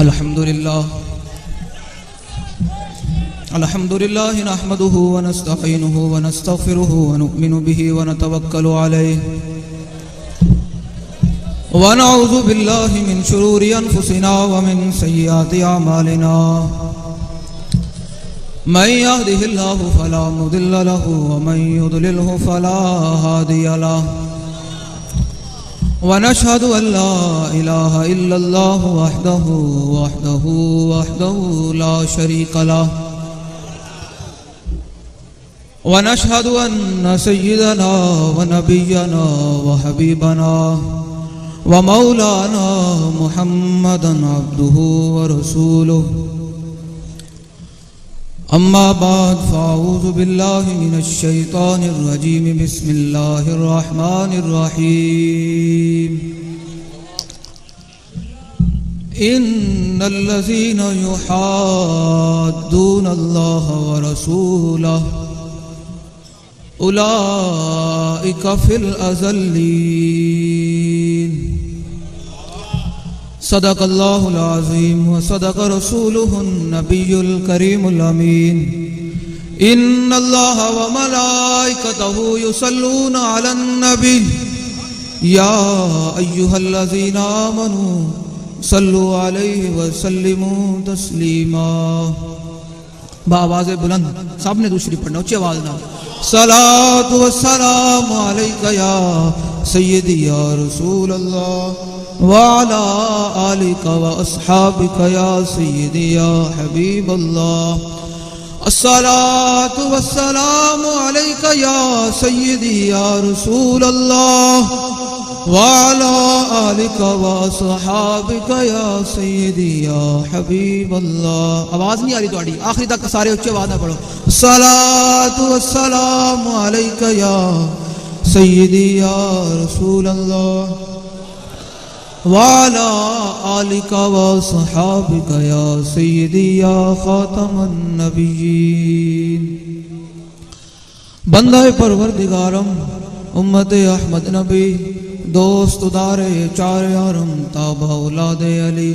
अल्हम्दुलिल्लाह नहमदुहु व नस्तईनुहु व नस्तगफिरुहु व नुमिनु बिही व नतवक्कलु अलैहि व नऊज़ु बिल्लाहि मिन शुरूरि अनफुसिना व मिन सय्यिआति अमालिना मन यहदिहिल्लाहु फला मुदिल्ल लहु व मन युद्लिलहु फला हादिय लहु वनशहदु अल्ला इलाहा इल्लल्लाह वहदहु ला शरीक लहु वनशहदु अन्न सय्यिदना व नबिय्यना व हबीबना व मौलाना मुहम्मदन अब्दुहु व रसूलुहु अम्मा बाद फ़अऊज़ु बिल्लाहि मिनश शैतानिर रजीम बिस्मिल्लाहिर रहमानिर रहीम इन्नल्लज़ीना युहाद्दूनल्लाह व रसूलहु उलाइका फिल अज़ल्लीन सदक़ल्लाहुल अज़ीम व सदक़ रसूलुहुन नबियुल करीमुल अमीन इन्नल्लाह व मलाइकतहु युसल्लूना अलन नबी या अय्युहल्लज़ीना आमनू सल्लु अलैहि व सल्लिमू तस्लीमा। बावाज़े बुलंद सबने दूसरी पढ़ना, ऊंची आवाज ना। सलातु व सलाम अलैका या सय्यदी या रसूल अल्लाह व अला आलिका व अस्हाबिका या सय्यदी या हबीब अल्लाह। अस्सलातु व सलाम अलैका या सय्यदी या रसूल अल्लाह व अला आलिका व अस्हाबिका या सय्यदी या हबीब अल्लाह। आवाज नहीं आ रही तुम्हारी, आखिरी तक सारे ऊंची आवाज ना पढ़ो। सलातु व सलाम अलैका या सय्यदी या रसूल अल्लाह व अला आलिका व अस्हाबिका या सय्यदी या खातमन नबिय्यीन। बंदे परवरदिगारम उम्मते अहमद नबी दोस्त दारे चार यारम ताबा औलादे अली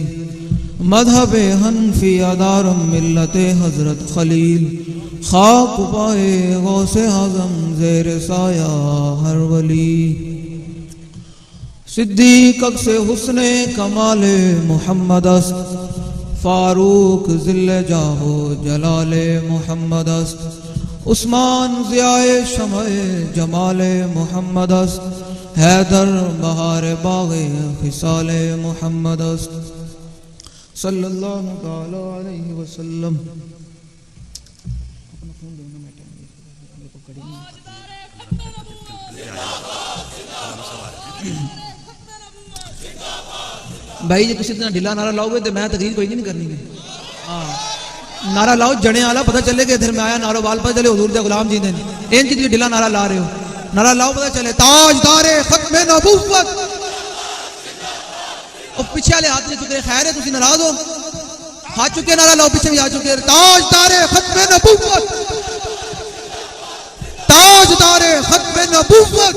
मजहबे हनफी अदारम मिल्लते हजरत खलील खाक पाए गौसे आज़म ज़ेर साया हर वली सिद्दीक से हुस्ने कमाले मोहम्मद अस्त फारूक ज़िल्ले जाहो जलाले मोहम्मद अस्त उस्मान ज़ियाए शमए जमाले मोहम्मद अस्त हैदर बहार बाग़े खिसाले मोहम्मद अस्त सल्लल्लाहु तआला अलैहि वसल्लम। भाई जी किसी तरह ढीला नारा लाओगे तो मैं तकरीर कोई नहीं करनी है। हाँ नारा लाओ जने वाला, पता चले कि इधर में आया नारो वाल, पता चले हुजूर दे गुलाम जी ने इन चीज ढीला नारा ला रहे हो। नारा लाओ पता चले ताजदारे खत्म नबूवत। और पीछे वाले हाथ नहीं चुके, खैर है तुसी नाराज हो, हाथ चुके नारा लाओ, पीछे भी आ चुके। ताजदारे खत्म नबूवत, ताजदारे खत्म नबूवत,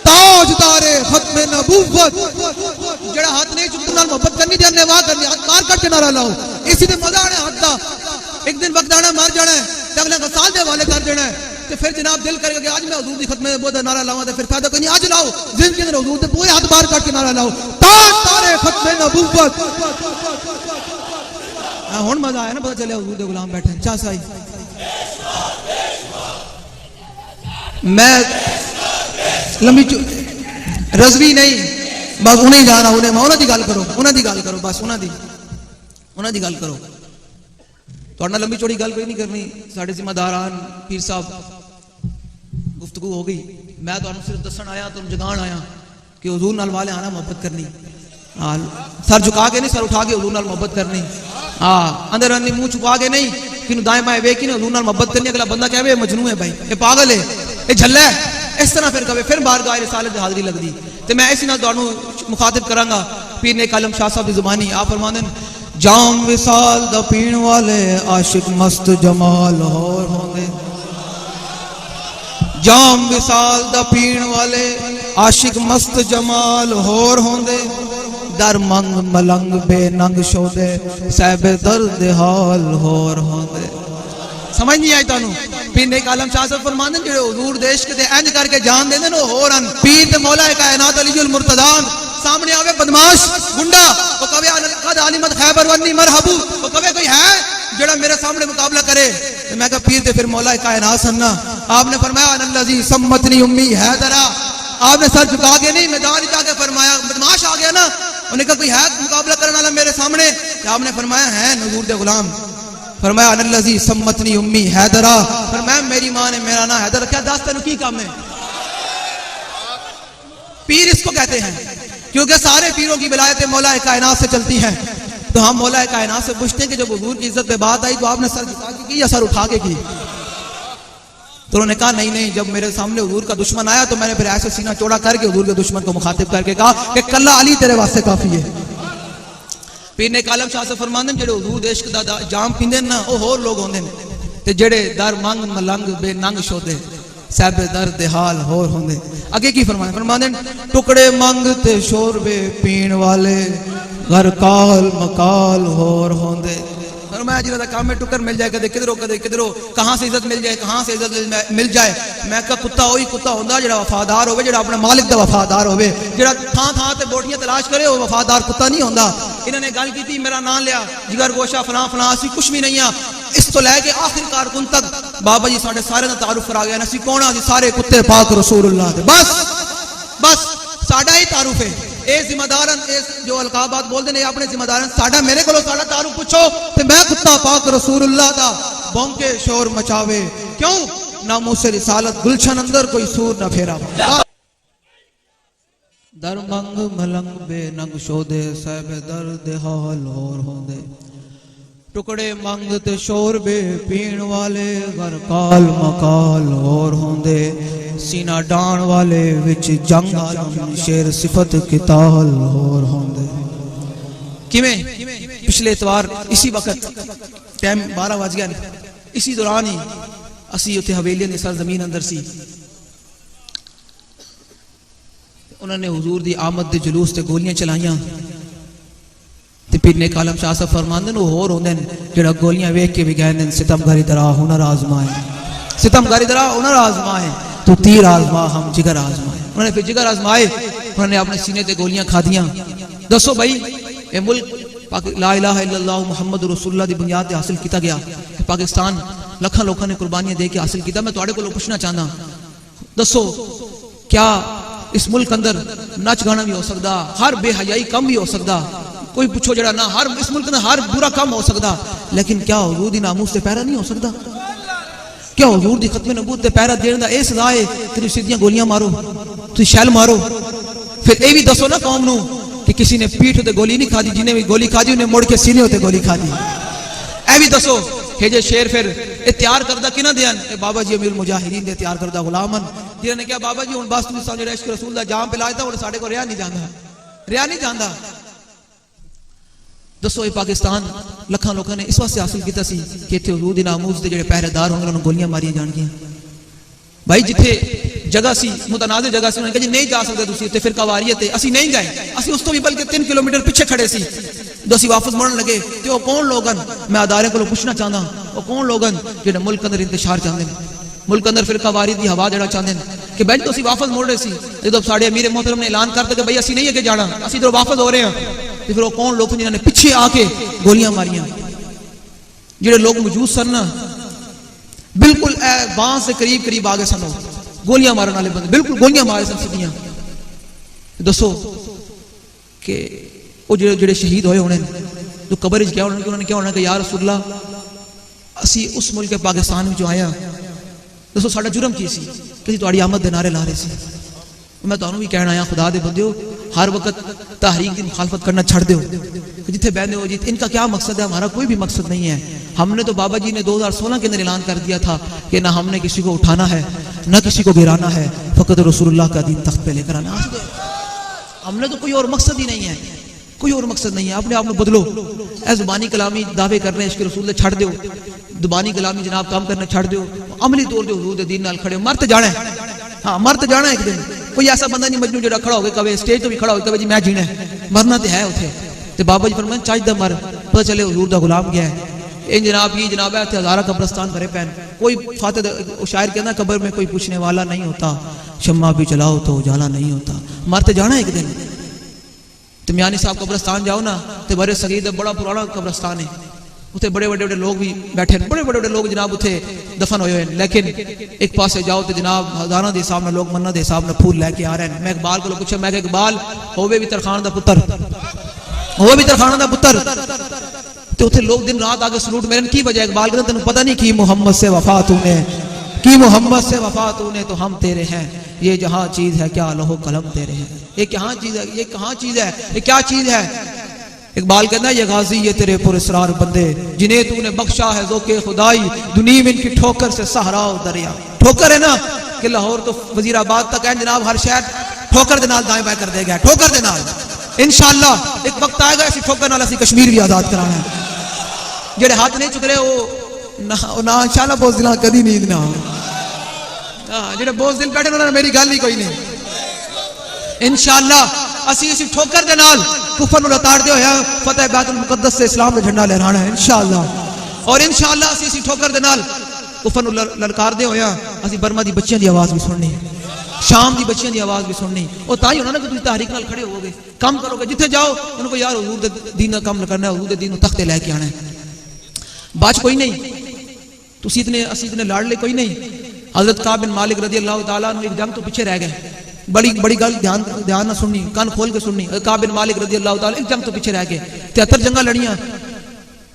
ताजदारे खत्म नबूवत। जड़ा हाथ नहीं चुकता नाल मोहब्बत करनी जानने वाह करनी, हाथ मार करके नारा लाओ। इसी ने मजा आना हाथ दा, एक दिन वक्त आना मार जाना है, अगले का साल दे वाले कर देना है। तो फिर जनाब दिल करेगा कि आज मैं हुजूर दी खत्म नबूवत नारा लाऊं, तो फिर फायदा कोई नहीं। आज लाओ जिंदगी में हुजूर दे पूरे हाथ मार करके नारा लाओ, ताजदारे खत्म नबूवत। हुन मजा आया ना, पता चले हुजूर दे गुलाम बैठे। चा साई मैं लंबी रजवी नहीं, बस उन्हें जाना, उन्हें उन्होंने दी गल करो, उन्होंने दी गल करो, बस उन्होंने दी गल करो। थोड़ा लंबी चौड़ी गल कोई नहीं करनी। साढ़े जिम्मेदारान पीर साहब गुफ्तगू हो गई, मैं तो सिर्फ दसन आया, तुम जगान आया कि हुजूर नाल वाले आना मोहब्बत करनी। हाँ सर झुका के नहीं, सर उठा के हुजूर नाल मोहब्बत करनी। हाँ अंदर अंदर मुंह छुपा के नहीं कि दाएं बाएं वेख के हुजूर नाल मोहब्बत करनी। अगला बंदा कहे मजनू है भाई, ये पागल है, ये झल्ला है, इस तरह फिर कहे, फिर बारगाह रिसालत दी हाज़री लगदी। तो मैं इसी नाल तुहानू मुखातिब करांगा पीर ने कालम शाह साहब दी जुबानी। आप फरमांदे जाम विसाल दा पीण वाले आशिक मस्त जमाल होर होंदे। जाम विसाल दा पीण वाले आशिक मस्त जमाल होर होंदे। दर मंग मलंग बेनंग शोदे साहिब दर्द हाल होर होंदे। समझ नहीं आई तुहानू? पीर नेक आलम शाह साहब फरमांदे जेड़े हुजूर देश के इंज करके जान देंदे ने होरन। पीर ते मौला कायनात अलीजुल मुर्तदान सामने आवे बदमाश गुंडा वो कवे कद आलिमत खैबर वन्नी मरहबू, वो कवे कोई है जेड़ा मेरे सामने मुकाबला करे? तो मैं कहा पीर ते फिर मौला कायनात सन्ना। आपने फरमाया अनल्लज़ी सम्मतनी उम्मी हैदरा। आपने सर झुका के नहीं मैदान जाके फरमाया बदमाश आ गया ना, उन्हें कहा कोई है मुकाबला करने वाला मेरे सामने? आपने फरमाया है हुजूर दे गुलाम। फरमाया अनल्लज़ी सम्मतनी उम्मी हैदरा। फरमाया मेरी मां ने मेरा नाम हैदर रखा। दस तेन की काम है? पीर इसको कहते हैं क्योंकि सारे पीरों की विलायतें मौला कायनात से चलती हैं। तो हम मौला कायनात से पूछते हैं कि जब हुजूर की इज्जत पे बात आई तो आपने सर झुका के की या सर उठा के की? तो उन्होंने कहा नहीं नहीं, जब मेरे सामने हुजूर का दुश्मन आया तो मैंने फिर ऐसे सीना चौड़ा करके हुजूर के दुश्मन को मुखातिब करके कहा कि कल्ला अली तेरे वास्ते काफी है। पीर नेक आलम शाह से फरमांदे जेड़े हुजूर देश दा जाम पींदे ना वो होर लोग होंदे ने, ते जेड़े दर मंग मलंग बेनंग शोदे साहिब दर्द हाल होर होंदे। आगे की फरमांदे? फरमांदे टुकड़े मंग ते शोरबे पीण वाले घर काल मकाल होर होंदे। फरमाया जिन्हों काम में टुकर मिल जाए कदे किधरों कहां से इज्जत मिल जाए, कहां से इज्जत मिल जाए। मैं कहा कुत्ता वही कुत्ता होंदा जेड़ा वफादार होवे, जेड़ा अपने मालिक दा वफादार होवे। जेड़ा थां ते बोटियां तलाश करे वो वफादार कुत्ता नहीं होंदा। इन्होंने गल की मेरा नाम लिया जिगर गोशा फलां फलां, असी कुछ भी नहीं आ। इस तो लैके आखिर कारकुन तक बाबा जी साढ़े सारे का तारुफ करा गया। असी कौन आ? सारे कुत्ते पाक रसूलुल्लाह दे। बस साडा ही तारुफ है। ए जिम्मेदारन जो अलकाबात बोलते हैं अपने जिम्मेदारन साडा मेरे को साडा तारुफ पूछो तो मैं कुत्ता पाक रसूलुल्लाह दा भौंके शोर मचावे क्यों? नामूसे रिसालत गुलशन अंदर कोई सूर न फेरा। दर मंग मलंग बेनंग शोदे साहिब दर्द हाल होर होंदे। टुकड़े मंग ते शोर बे पीण वाले घर काल मकाल होर होंदे। सीना डाण वाले विच जंग आलम शेर सिफत किताल होर होंदे। किवें? पिछले इतवार इसी वक्त टाइम 12 बज गया, इसी दौरान ही असी उत्थे हवेली ने सर जमीन अंदर सी। उन्होंने हुजूर दी आमद दे जुलूस ते गोलियां चलाइयां। ते पीर नेक आलम शाह साहब फरमांदे ने होर होंदे ने जेड़ा गोलियां वेख के भी कहंदे सितमगरी दरा हुनर आजमाए, सितमगरी दरा हुनर आजमाए तो तीर आजमा हम जिगर आजमाए। उन्होंने फिर जिगर आजमाए, उन्होंने अपने सीने ते गोलियां खादियां। दसो भाई ये मुल्क ला इलाहा इल्लल्लाह मुहम्मद रसूलुल्लाह दी बुनियाद ते हासिल किया गया। पाकिस्तान लखां लोगों ने कुर्बानियां दे के हासिल किया। मैं तुहाडे कोलों पूछना चाहता, दसो क्या इस मुल्क अंदर नच गाना भी हो सकता, हर बेहयाई कम भी हो सकता? कोई पूछो जरा ना, हर इस मुल्क में हर बुरा कम हो सकता, लेकिन क्या हुजूर दी नामूस ते पैरा नहीं हो सकता? क्या हुजूर दी खत्मे नबूवत ते पैरा देने दा ए सजा है कि तुसीं सीधियां गोलियां मारो, तुसीं शैल मारो? फिर ये भी दसो ना कौम नूं कि किसी ने पीठ ते गोली नहीं खादी, जिन्हें भी गोली खादी उन्हें मुड़ के सीने उत्ते गोली खादी। ए भी दसो कि जे शेर फिर ये तैयार करदा किना देन? बाबा जी अमीरुल मुजाहिदीन दे तैयार करदा गुलामन, जिन्होंने कहा बाबा जी हुण बस तुसीं साडे इश्क रसूल दा जाम पे लाजदा, हुण साडे को रिया नहीं जांदा। दसो ये पाकिस्तान लखां लोगों ने इस वास्ते हासिल किया सी कि इत्थे हुजूर दी नामूस दे जेड़े पहरेदार होंगे उन्होंने गोलियां मारियां जाणगियां। भाई जिथे जगह सी मुतनाज़ जगह सी, उन्होंने कहा जी नहीं जा सकते तुसीं, उत्ते फिर कवारियत है, असीं नहीं गए। असीं उस तो भी बल्कि 3 किलोमीटर पीछे खड़े सी। जो असीं वापस मुड़न लगे ते वो कौन लोगन? मैं अदारे को पूछना चाहता वो कौन लोगन जेड़े मुल्क अंदर इंतशार चाहते हैं, मुल्क अंदर फिर कवारी दी हवा देना चाहते हैं कि भाई तो असीं वापस मुड़ रहे सी। जो साढ़े अमीर मोहतरम ने ऐलान करते कि भाई असीं नहीं अगे जाना, असीं इधर वापस हो रहे हैं, तो फिर वो कौन लोग जिन्होंने पीछे आके गोलियां मारियां? जेड़े लोग मौजूद सन ना बिल्कुल बांस से करीब करीब आ गए सन, गोलियां मारने वाले बंदे बिल्कुल गोलियां मारे सन सीधियां। दसो कि वो जेड़े शहीद होए होने जो कबर क्या होना, उन्होंने क्या होना कि यार रसूलुल्लाह असी उस मुल्क पाकिस्तान में जो आया, दसो साडा जुर्म की सी कि तुहाडी आमद दे नारे ला रहे सी। मैं तुहानू भी कहना आया खुदा दे बंदियो, हर वक्त तहरीक की मुखालफत करना छड़ दो। जिथे बहने हो जी, इनका क्या मकसद है? हमारा कोई भी मकसद नहीं है। हमने तो बाबा जी ने 2016 के अंदर ऐलान कर दिया था कि ना हमने किसी को उठाना है ना किसी को गिराना है, फकत रसूलुल्लाह का दीन तख्त पे लेकर आना। हमने तो कोई और मकसद ही नहीं है, कोई और मकसद नहीं है। अपने आप में बदलो। ऐ जुबानी कलामी दावे कर रहे हैं इश्क रसूल दे छड़ दो, जुबानी कलामी जनाब काम करना छड़ दो, अमली तौर पर हुजूर दे दीन नाल खड़े। मर तो जाना है, हाँ मर तो जाना है एक दिन। कोई ऐसा बंदा नहीं मजनू जो खड़ा हो गया कभी स्टेज तो भी खड़ा हो कभी जी मैं जीना है मरना तो है उसे तो बाबा जी फरमाते चाहिए मर पता चले हुजूर दा गुलाम गया है इन जनाब ये जनाब है हजारा कब्रस्तान भरे पैन कोई फातिह शायर कहना कब्र में कोई पूछने वाला नहीं होता शम्मा भी जलाओ तो उजाला नहीं होता मरते जाना एक दिन तो मियानी साहब कब्रस्तान जाओ ना तो बड़े सगीर बड़ा पुराना कब्रस्तान है उसे बड़े बड़े बड़े लोग भी बैठे बड़े बड़े बड़े लोग जनाब उसे दफन होए हैं लेकिन एक पास जाओ तो जनाब हजारों के हिसाब में लोग मन्ना के हिसाब में फूल लैके आ रहे हैं मैं इकबाल को पूछा मैं इकबाल होवे भी तरखान का पुत्र होवे भी तरखान का पुत्र तो उसे लोग दिन रात आगे सलूट मेरे की वजह इकबाल कहते तेन पता नहीं की मोहम्मद से वफा तूने की मोहम्मद से वफा तूने तो हम तेरे हैं ये जहां चीज है क्या लोहो कलम तेरे हैं ये कहाँ चीज है ये कहाँ चीज है ये क्या चीज है इकबाल कहना ये गाजी ये तेरे पुरस्रार बंदे जिन्हें तूने बख्शा है ज़ोके खुदाई दुनीम इनकी ठोकर से सहरा दरिया ठोकर है ना कि लाहौर तो वजीराबाद तक है जनाब हर शहर ठोकर दे नाल दाएं बाएं कर देगा ठोकर दे नाल इंशाअल्लाह एक वक्त आएगा ऐसी ठोकर नाल असी कश्मीर भी आजाद कराना है जेड़े हाथ नहीं चुक रहे वो ना इंशाअल्लाह बोझ दिल कदी नींद ना हो जेड़े बोझ दिल बैठे उन्होंने मेरी गल ही कोई नहीं इंशाअल्लाह असी इसी ठोकर दे नाल कुफर नु लताड़दे होया फतेह बैतुल मुकद्दस से इस्लाम का झंडा लहराना है इंशाअल्लाह और इंशाअल्लाह असी इसी ठोकर दे नाल कुफर नु ललकारदे होया असी बर्मा दी बच्चियां दी आवाज भी सुननी शाम दी बच्चियां दी आवाज भी सुननी और ताई होना ना कि तुम तहरीक नाल खड़े होगे काम करोगे जिथे जाओ उनको यार हुजूर दे दीन का काम करना है हुजूर दे दीन नु तख्ते लेके आना है बाज कोई नहीं तुसी इतने असी इतने लाडले कोई नहीं हजरत काब बिन मालिक रजी अल्लाह तआला अन्हु एक जंग तो पीछे रह गए बड़ी बड़ी गल ध्यान ध्यान ना सुननी कान खोल के सुननी काब बिन मालिक रजी अल्लाह तआला एक जंग तो पीछे रह गए 73 जंगा लड़ियां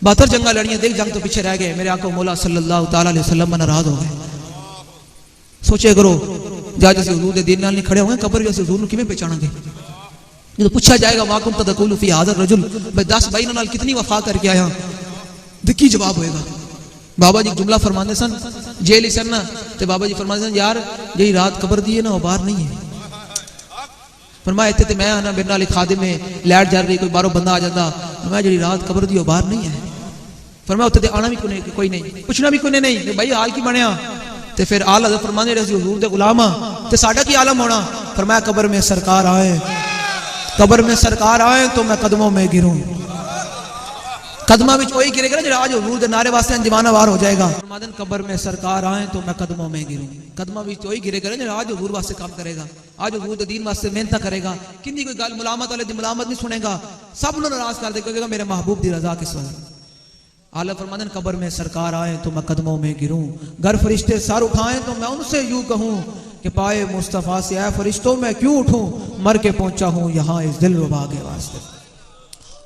72 जंगा लड़ियां देख जंग तो पीछे रह गए मेरे आका मौला सल्लल्लाहु तआला अलैहि वसल्लम नाराज हो गए सोचे करो जज असीं हुजूर दे दीन नाल नहीं खड़े होंगे कब्र में असीं हुजूर नु किवें पहचानांगे जो पूछा जाएगा वाकुम तदकुलु फी हाज़र रजुल भाई 10 भाई नाल कितनी वफा करके आया तो की जवाब होएगा बाबा जी जुमला फरमाते सन जेल ही सन ना तो बाबा जी फरमाते सन यार यही रात कब्र दी है ना वो बाहर नहीं है फरमाया इत्थे ते मैं आना मेरे नाल खादिम में लाइट जल रही कोई बाहरों बंदा आ जाता मैं जी रात कब्र दी वो बाहर नहीं है फरमाया उत्ते ते आना भी कोई नहीं पूछना भी कोई नहीं भाई हाल की बनया ते फिर आल हज़रत फरमाने रहे हुजूर दे गुलाम ते साडा की आलम होना फरमाया कब्र में सरकार आए तो मैं कदमों में गिरूं कदमा विच वही गिरेगा ना जो आज हुजूर दे नारे वास्ते अंजमाना वार हो जाएगा फरमादन कब्र में सरकार आए तो मैं कदमों में गिरूं कदमा विच वही गिरेगा ना जो आज हुजूर वास्ते काम करेगा आज हुजूर दे दीन वास्ते मेहनत करेगा किन्नी कोई गल मुलामत वाले दी मुलामत नहीं सुनेगा सब नु नाराज कर देगा मेरे महबूब दी रजा किस वजह आला फरमादन कब्र में सरकार आए तो मैं कदमों में गिरूं घर फरिश्ते सर उठाएं तो मैं उनसे यूं कहूं कि पाए मुस्तफा से ऐ फरिश्तों मैं क्यों उठूं मर के पहुंचा हूं यहां इस दिल रुबा के वास्ते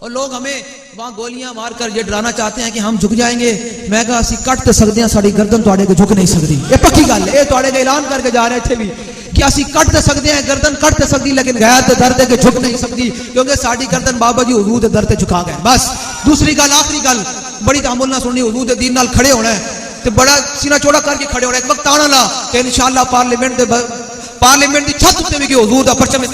और लोग हमें वहां गोलियां मारकर ये डराना चाहते हैं कि हम झुक जाएंगे मैं कहा असी कट तो सकते हैं साड़ी गर्दन तुहाडे को झुक नहीं सकती ये पक्की गल है तुहाडे को ऐलान करके जा रहे थे भी कि असी कट तो सकते हैं गर्दन कट तो सकती लेकिन गैर ते दर के झुक नहीं सकती क्योंकि साड़ी गर्दन बाबा जी हुजूर दे दर ते झुका गए बस दूसरी गल आखिरी गल बड़ी तहम्मुल ना सुननी हुजूर दे दीन नाल खड़े होना है तो बड़ा सीना चौड़ा करके खड़े होना एक वक्त आना ला ते इंशाअल्लाह पार्लियामेंट दी छत उत्ते भी कि हुजूर दा परचम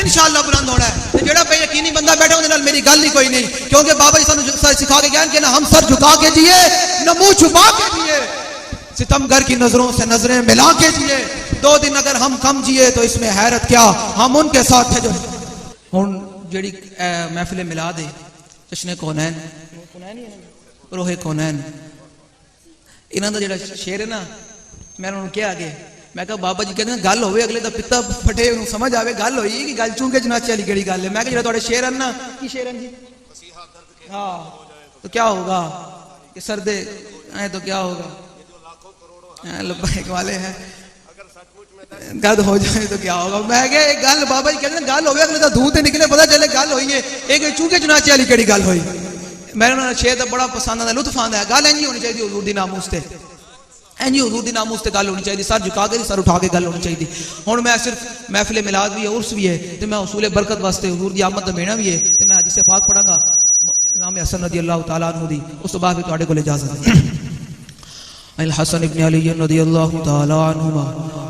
इंशाअल्लाह बुलंद होना है जेड़ा पे यकीनी बंदा बैठा उहदे नाल मेरी गल ही कोई नहीं क्योंकि बाबा जी सानू सिखा के गए कि ना हम सर झुका के जिए ना मुंह छुपा के जिए सितमगर की नजरों से नजरें मिला के जिए 2 दिन अगर हम कम जिए तो इसमें हैरत क्या हम उनके साथ है जो हुन जेड़ी महफिल मिलाद है जश्न कौनैन रोहे कौनैन इन्हां दा जेड़ा शेर है ना मैं उन्होंने क्या आगे मैं कहा बाबा जी कहते गल होवे अगले दा पिता फटे समझ आवे गल होई कि गल चूंके जनाचे वाली केड़ी गल है मैं कहा जेड़ा तुहाडे शेर है ना की शेर है जी हाँ तो क्या होगा कि सरदे ऐ तो क्या होगा लब्बैक वाले हैं गद हो जाए तो क्या होगा मैं कहा एक गल बाबा जी कहते गल होवे अगले दा धूं ते निकले पता चले गल होई है एक चूंके जनाचे वाली केड़ी गल होई मैं उन्होंने शेर दा बड़ा पसंद आंदा लुत्फ आंदा है गल इंजी होनी चाहिए हुजूर दी नामूस ते इंजी हुजूर दी नामूस ते गल होनी चाहिए सर झुका के सर उठा के गल होनी चाहिए हुण मैं सिर्फ महफिल मिलाद भी है उर्स भी है तो मैं उसूल बरकत वास्ते हुजूर दी आमद दा महीना भी है तो मैं हदीस पाक पढ़ांगा इमाम हसन रज़ी अल्लाह तआला अन्हु दी उस तो बाद भी तुहाडे कोल इजाजत है अल हसन इब्न अली रज़ी अल्लाह तआला अन्हुमा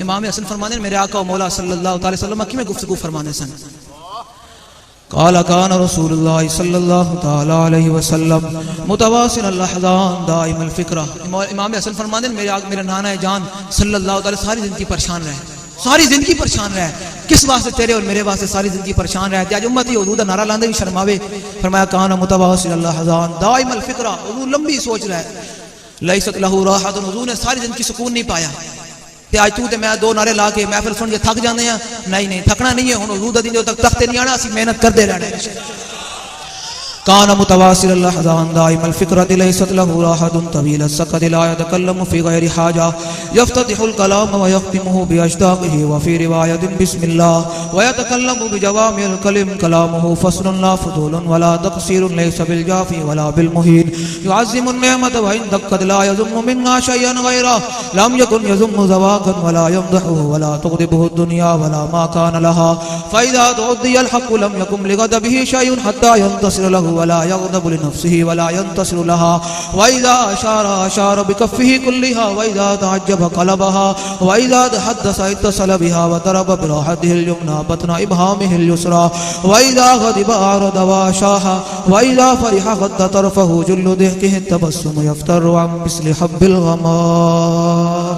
इमाम हसन फरमाते हैं मेरे आका और मौला सल्लल्लाहु अलैहि वसल्लम की में गुफ्तगू फरमाने सन क़ाल कान रसूलुल्लाह सल्लल्लाहु तआला अलैहि वसल्लम मुतवासिल अल-अहज़ान दाइम अल-फ़िक्रा। इमाम हसन फरमाते हैं मेरे नाना जान सल्लल्लाहु अलैहि सारी जिंदगी परेशान रहे, सारी जिंदगी परेशान रहे। किस वास्ते? तेरे और मेरे वास्ते सारी जिंदगी परेशान रहे। आज उम्मत ही हुजूर दा नारा लांदे भी शर्मावे। फरमाया कान मुतवासिल अल-अहज़ान दाइम अल-फ़िक्रा, हुजूर लंबी सोच रहा है। लैसत लहू राहतुन, हुजूर ने सारी जिंदगी सुकून नहीं पाया। ते आज तू ते मैं दो नारे ला के महफिल सुन के थक जाते हैं। नहीं थकना नहीं है। हुण हुजूर दा दिन जो तक तख्ते नहीं आना, असीं मेहनत करते रहना है। कान मुतवासिल अल-अहज़ान दाइम अल-फ़िक्रति लैसत लहू राहतुन तवील अस-सकत ला यतकल्लमु फ़ी गैरि हाजा यफ़्ततिहुल कलाम व यख़्तिमुहु बिअश्दाक़िही व फ़ी रिवायतिन बिस्मिल्लाह व यतकल्लमु बिजवामिल कलिम कलामुहु फ़स्लुन ला फ़ुदूलुन व ला तक़सीरुन लैसा बिल जाफ़ी व ला बिल मुहीन युअज़्ज़िमु अन-निअमत व इन दक्कत ला यज़ुम्मु मिन्ना शयअन गैरह लम यकुन यज़ुम्मु ज़वाक़न व ला यमदहुहु व ला तुग़दिबुहु दुनिया व ला मा कान लहा फ़इज़ा तुअद्दिया अल-हक़्क़ु लम यकुन लिग़दबिही शयउन हत्ता यंतसिर लहु वला यग़दबु लिनफ़्सिही वला यंतसिरु लहा वइज़ा अशार बिकफ़्फ़िही कुल्लिहा वइज़ा तअज्जब क़लबहा वइज़ा तहद्दस इत्तसल बिहा व तरब बिराहतिहिल युमना बतना इब्हामिहिल युसरा वइज़ा ग़दिब अरद व शाहा वइज़ा फ़रिहा ग़द्द तरफ़हु जुल्लु दिहकिहि तबस्सुम यफ़्तरु अन मिस्लि हब्बिल ग़माम।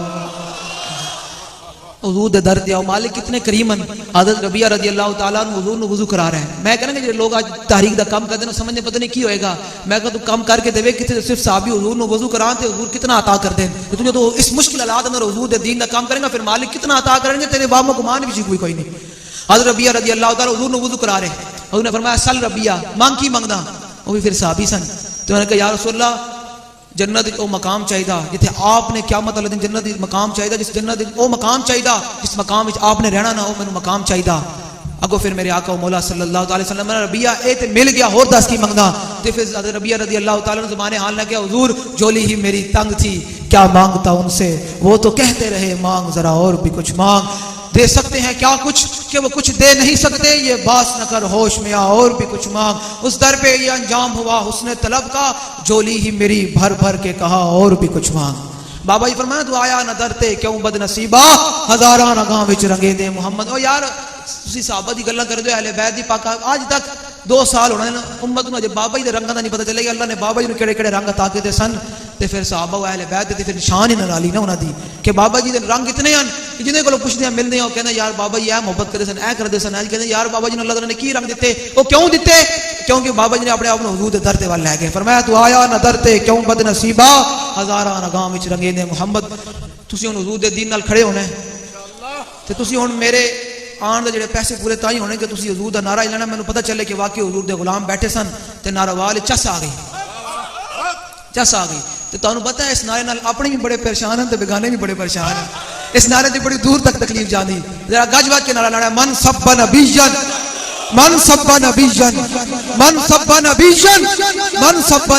हुजूर दे दर ते आओ, मालिक कितने करीमन। हज़रत रबिया रज़ी अल्लाह तआला अन्हु हुजूर नु वज़ू करा रहे हैं। मैं कहना कि लोग आज तारीख दा काम करते ना समझने पता नहीं की होएगा। मैं कहा तू काम करके देवे कितने सिर्फ साहबी हुजूर नु वज़ू कराते हुजूर कितना अता कर दें। तुझे तो इस मुश्किल हालात अंदर हुजूर दे दीन दा काम करेगा फिर मालिक कितना अता करेंगे, तेरे बाबा को मान भी कोई नहीं। हज़रत रबिया रज़ी अल्लाह तआला हुजूर नु वज़ू करा रहे। हुजूर ने फरमाया सल रबिया, मांग की मंगदा। वो भी फिर साहबी सन। तो मैंने कहा या रसूलल्लाह जन्नत ओ मकाम चाहिदा जिथे आपने क़यामत वाले दिन जन्नत मकाम चाहिदा, जिस जन्नत ओ मकाम चाहिदा जिस मकाम विच आपने रहना ना, ओ मैनू मकाम चाहिदा। अगो फिर मेरे आका मौला सल्लल्लाहु अलैहि वसल्लम ने रबिया ए ते मिल गया होर दस की मंगदा। ते फिर हज़रत रबिया रज़ी अल्लाह तआला ने ज़ुबाने हाल लगे हुजूर जोली ही मेरी तंग थी, क्या मांगता उनसे, वो तो कहते रहे मांग जरा और भी कुछ मांग। दे सकते हैं क्या कुछ कि वो कुछ दे नहीं सकते, ये बास न कर होश में आ और भी कुछ मांग। उस दर पे ये अंजाम हुआ हुस्ने तलब का, जोली ही मेरी भर भर के कहा और भी कुछ मांग। बाबा जी फरमाया तू आया न दरते क्यों बदनसीबा हजारा न गांव विच रंगे दे मुहम्मद। ओ यार तुसी साहबा दी गल्लां करदे हो, अहले बैत दी पाक आज तक 2 साल होने उम्मत नूं अजे बाबा जी दे रंगां दा नहीं पता चलेगा अल्लाह ने बाबा जी नूं केड़े-केड़े रंग अता कीते सन। ते फिर साहबा अहले बैत दे फिर निशान ही नाली ना उन्हां दी कि बाबा जी दे रंग इतने हैं कि जिन्हें कोलों पुछदे हैं मिलदे हैं ओ कहंदे यार बाबा जी ऐ मोहब्बत करदे सन, ऐ करदे सन। आज कहंदे यार बाबा जी नूं अल्लाह ताला ने की रंग दिते, ओ क्यों दिते? क्योंकि बाबा जी ने अपने आप नूं हुजूर दे दर ते वल लै गए। फरमाया तू आया न दर ते क्यों बदनसीबा हजारा न गांव विच रंगे दे मुहम्मद। तुसी हुण हुजूर दे दीन नाल खड़े होना है ते तुसी हुण मेरे आन दे जेड़े पैसे पूरे ताई होने कि तुसी हुजूर दा नारा लेना, मैनूं पता चले कि वाकई हुजूर दे गुलाम बैठे सन ते नारा वाल चस आ गई, चस आ गई। तो तुहानूं पता है इस नारे नाल अपने भी बड़े परेशान हैं ते बेगाने भी बड़े परेशान हैं। इस नारे ते बड़ी दूर तक तकलीफ जानी। जरा गज वज के नारा लाना, मन सब्बा नबीयन मन सब्बा नबीयन मन सब्बा नबीयन मन सब्बा